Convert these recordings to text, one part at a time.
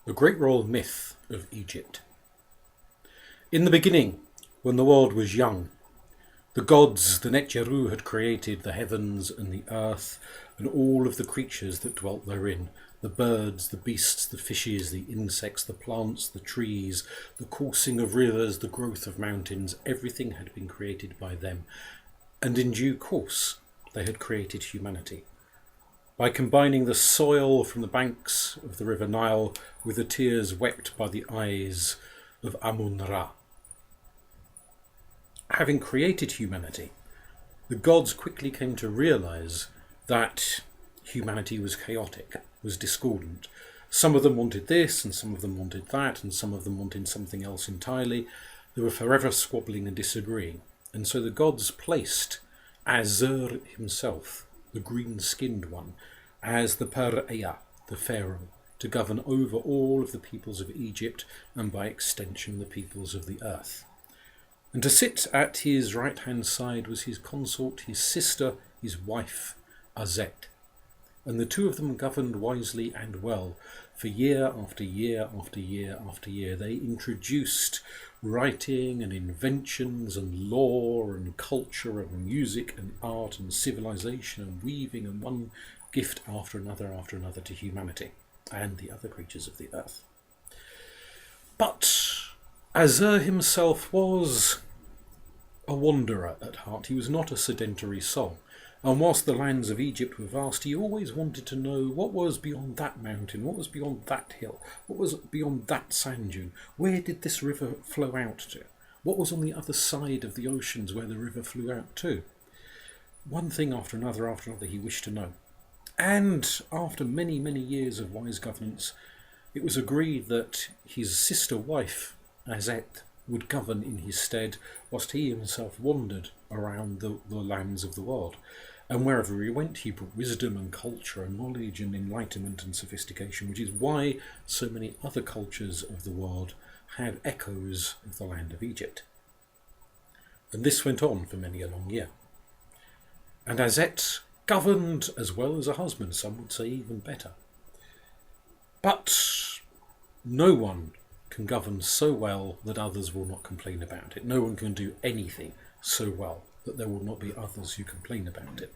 The great royal myth of Egypt. In the beginning, when the world was young, the gods, the Netjeru, had created the heavens and the earth and all of the creatures that dwelt therein, the birds, the beasts, the fishes, the insects, the plants, the trees, the coursing of rivers, the growth of mountains. Everything had been created by them, and in due course they had created humanity. By combining the soil from the banks of the river Nile with the tears wept by the eyes of Amun-Ra. Having created humanity, the gods quickly came to realize that humanity was chaotic, was discordant. Some of them wanted this, and some of them wanted that, and some of them wanted something else entirely. They were forever squabbling and disagreeing. And so the gods placed Asur himself, the green-skinned one, as the Pharaoh, the Pharaoh, to govern over all of the peoples of Egypt and by extension the peoples of the earth. And to sit at his right-hand side was his consort, his sister, his wife, Aset. And the two of them governed wisely and well. For year after year after year after year, they introduced writing and inventions and law and culture and music and art and civilization and weaving and one gift after another to humanity and the other creatures of the earth. But Asur himself was a wanderer at heart. He was not a sedentary soul. And whilst the lands of Egypt were vast, he always wanted to know what was beyond that mountain, what was beyond that hill, what was beyond that sand dune. Where did this river flow out to? What was on the other side of the oceans where the river flew out to? One thing after another he wished to know. And after many, many years of wise governance, it was agreed that his sister wife, Aset, would govern in his stead, whilst he himself wandered around the lands of the world. And wherever he went, he brought wisdom and culture and knowledge and enlightenment and sophistication, which is why so many other cultures of the world had echoes of the land of Egypt. And this went on for many a long year. And Aset governed as well as a husband, some would say even better. But no one can govern so well that others will not complain about it. No one can do anything so well that there will not be others who complain about it.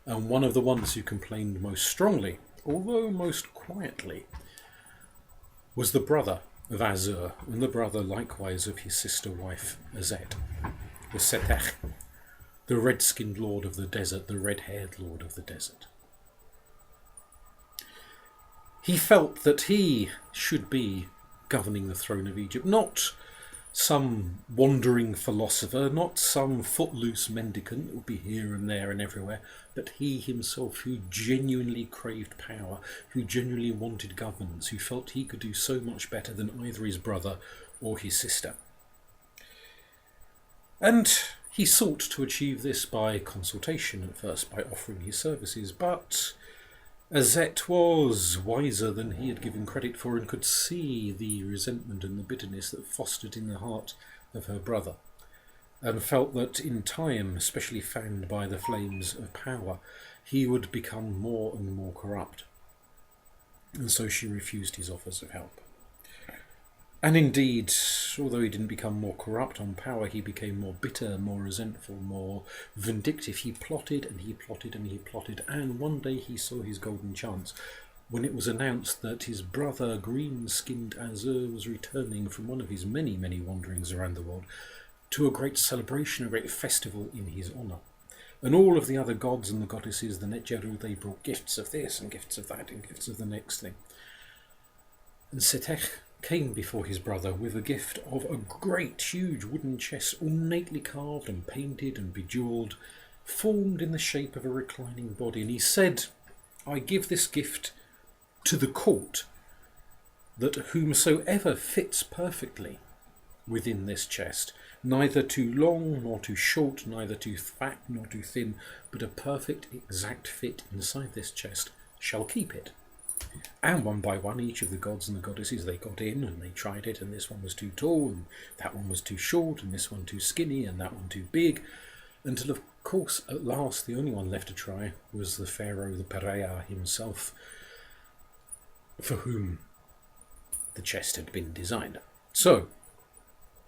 And one of the ones who complained most strongly, although most quietly, was the brother of Asur, and the brother likewise of his sister wife Aset, the Setekh, the red-skinned lord of the desert, the red-haired lord of the desert. He felt that he should be governing the throne of Egypt, not some wandering philosopher, not some footloose mendicant that would be here and there and everywhere, but he himself who genuinely craved power, who genuinely wanted governance, who felt he could do so much better than either his brother or his sister. And he sought to achieve this by consultation at first, by offering his services, but Aset was wiser than he had given credit for and could see the resentment and the bitterness that fostered in the heart of her brother, and felt that in time, especially fanned by the flames of power, he would become more and more corrupt. And so she refused his offers of help. And indeed, although he didn't become more corrupt on power, he became more bitter, more resentful, more vindictive. He plotted and he plotted and he plotted, and one day he saw his golden chance when it was announced that his brother, green-skinned Asur, was returning from one of his many, many wanderings around the world to a great celebration, a great festival in his honour. And all of the other gods and the goddesses, the Netjeru, they brought gifts of this and gifts of that and gifts of the next thing. And Setekh came before his brother with a gift of a great, huge wooden chest, ornately carved and painted and bejewelled, formed in the shape of a reclining body. And he said, I give this gift to the court, that whomsoever fits perfectly within this chest, neither too long nor too short, neither too fat nor too thin, but a perfect exact fit inside this chest, shall keep it. And one by one, each of the gods and the goddesses, they got in and they tried it, and this one was too tall, and that one was too short, and this one too skinny, and that one too big, until of course at last the only one left to try was the Pharaoh, the Pharaoh himself, for whom the chest had been designed. So,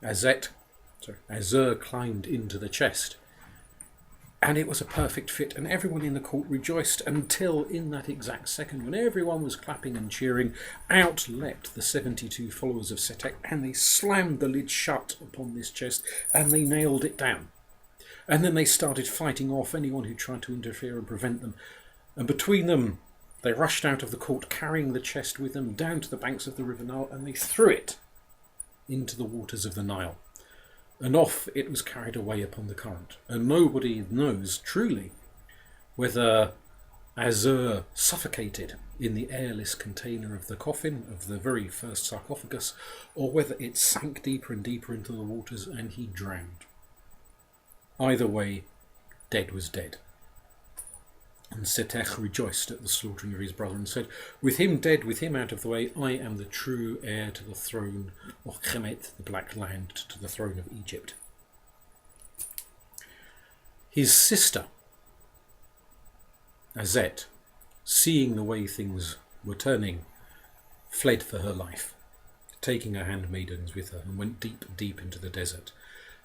Asur climbed into the chest, and it was a perfect fit, and everyone in the court rejoiced until in that exact second when everyone was clapping and cheering, out leapt the 72 followers of Setekh, and they slammed the lid shut upon this chest and they nailed it down. And then they started fighting off anyone who tried to interfere and prevent them. And between them, they rushed out of the court, carrying the chest with them down to the banks of the River Nile, and they threw it into the waters of the Nile. And off it was carried away upon the current. And nobody knows truly whether Asur suffocated in the airless container of the coffin of the very first sarcophagus, or whether it sank deeper and deeper into the waters and he drowned. Either way, dead was dead. And Setekh rejoiced at the slaughtering of his brother and said, "With him dead, with him out of the way, I am the true heir to the throne of Kemet, the Black Land, to the throne of Egypt." His sister, Aset, seeing the way things were turning, fled for her life, taking her handmaidens with her, and went deep, deep into the desert.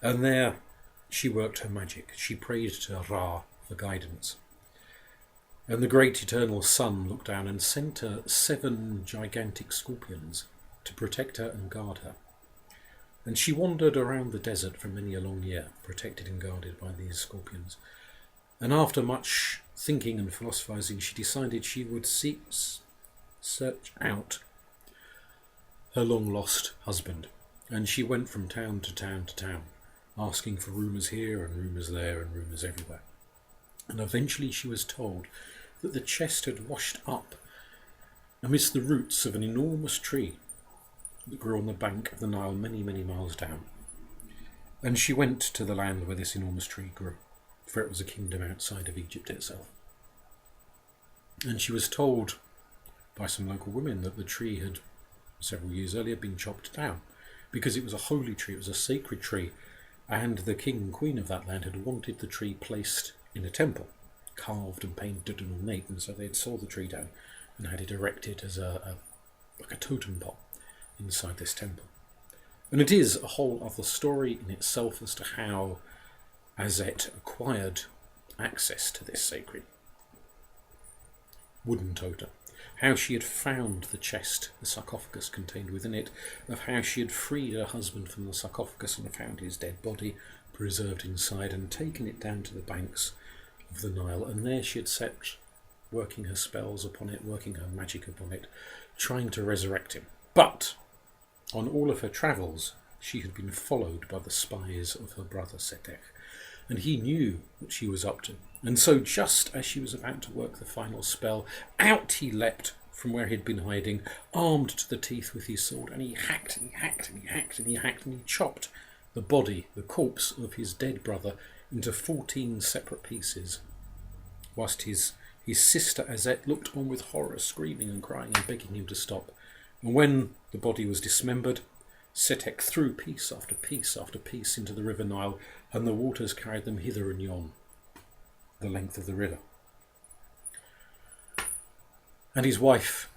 And there she worked her magic. She prayed to Ra for guidance. And the great eternal sun looked down and sent her 7 gigantic scorpions to protect her and guard her. And she wandered around the desert for many a long year, protected and guarded by these scorpions. And after much thinking and philosophizing, she decided she would search out her long-lost husband. And she went from town to town to town, asking for rumours here and rumours there and rumours everywhere. And eventually she was told that the chest had washed up amidst the roots of an enormous tree that grew on the bank of the Nile many, many miles down. And she went to the land where this enormous tree grew, for it was a kingdom outside of Egypt itself. And she was told by some local women that the tree had, several years earlier, been chopped down, because it was a holy tree, it was a sacred tree, and the king and queen of that land had wanted the tree placed in a temple, carved and painted and ornate, and so they had sawed the tree down and had it erected as like a totem pole inside this temple. And it is a whole other story in itself as to how Aset acquired access to this sacred wooden totem, how she had found the chest the sarcophagus contained within it, of how she had freed her husband from the sarcophagus and found his dead body preserved inside and taken it down to the banks of the Nile, and there she had set working her spells upon it, working her magic upon it, trying to resurrect him. But on all of her travels she had been followed by the spies of her brother Setekh, and he knew what she was up to. And so just as she was about to work the final spell, out he leapt from where he'd been hiding, armed to the teeth with his sword, and he hacked and he hacked and he hacked and he hacked and he chopped the body, the corpse of his dead brother, into 14 separate pieces, whilst his sister Aset looked on with horror, screaming and crying and begging him to stop. And when the body was dismembered, Setekh threw piece after piece after piece into the River Nile, and the waters carried them hither and yon, the length of the river. And his wife,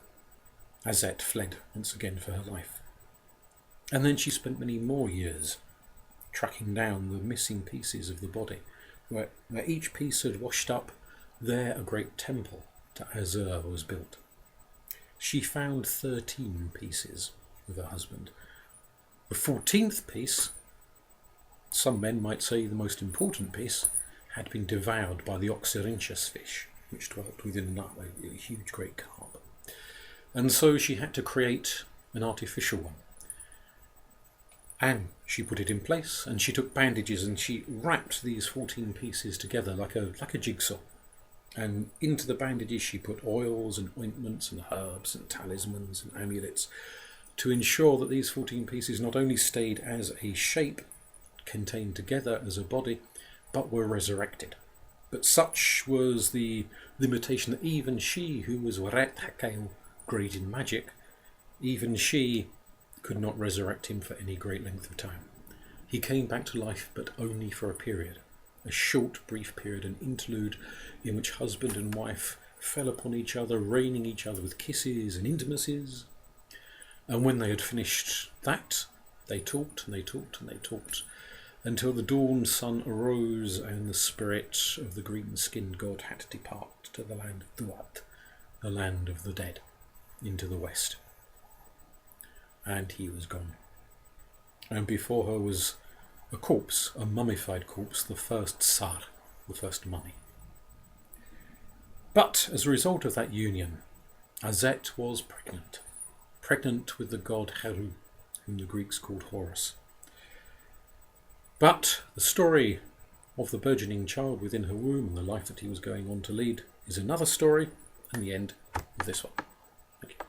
Aset, fled once again for her life. And then she spent many more years tracking down the missing pieces of the body. Where each piece had washed up, there a great temple to Asur was built. She found 13 pieces with her husband. The 14th piece, some men might say the most important piece, had been devoured by the Osiris fish, which dwelt within a huge great carp. And so she had to create an artificial one. And she put it in place, and she took bandages and she wrapped these 14 pieces together like a jigsaw. And into the bandages she put oils and ointments and herbs and talismans and amulets to ensure that these 14 pieces not only stayed as a shape, contained together as a body, but were resurrected. But such was the limitation that even she, who was Waret Hakail, great in magic, even she could not resurrect him for any great length of time. He came back to life, but only for a period, a short, brief period, an interlude in which husband and wife fell upon each other, raining each other with kisses and intimacies. And when they had finished that, they talked and they talked and they talked until the dawn sun arose and the spirit of the green-skinned god had to depart to the land of Duat, the land of the dead, into the west. And he was gone. And before her was a corpse, a mummified corpse, the first Sar, the first mummy. But as a result of that union, Aset was pregnant with the god Heru, whom the Greeks called Horus. But the story of the burgeoning child within her womb and the life that he was going on to lead is another story, and the end of this one. Thank you.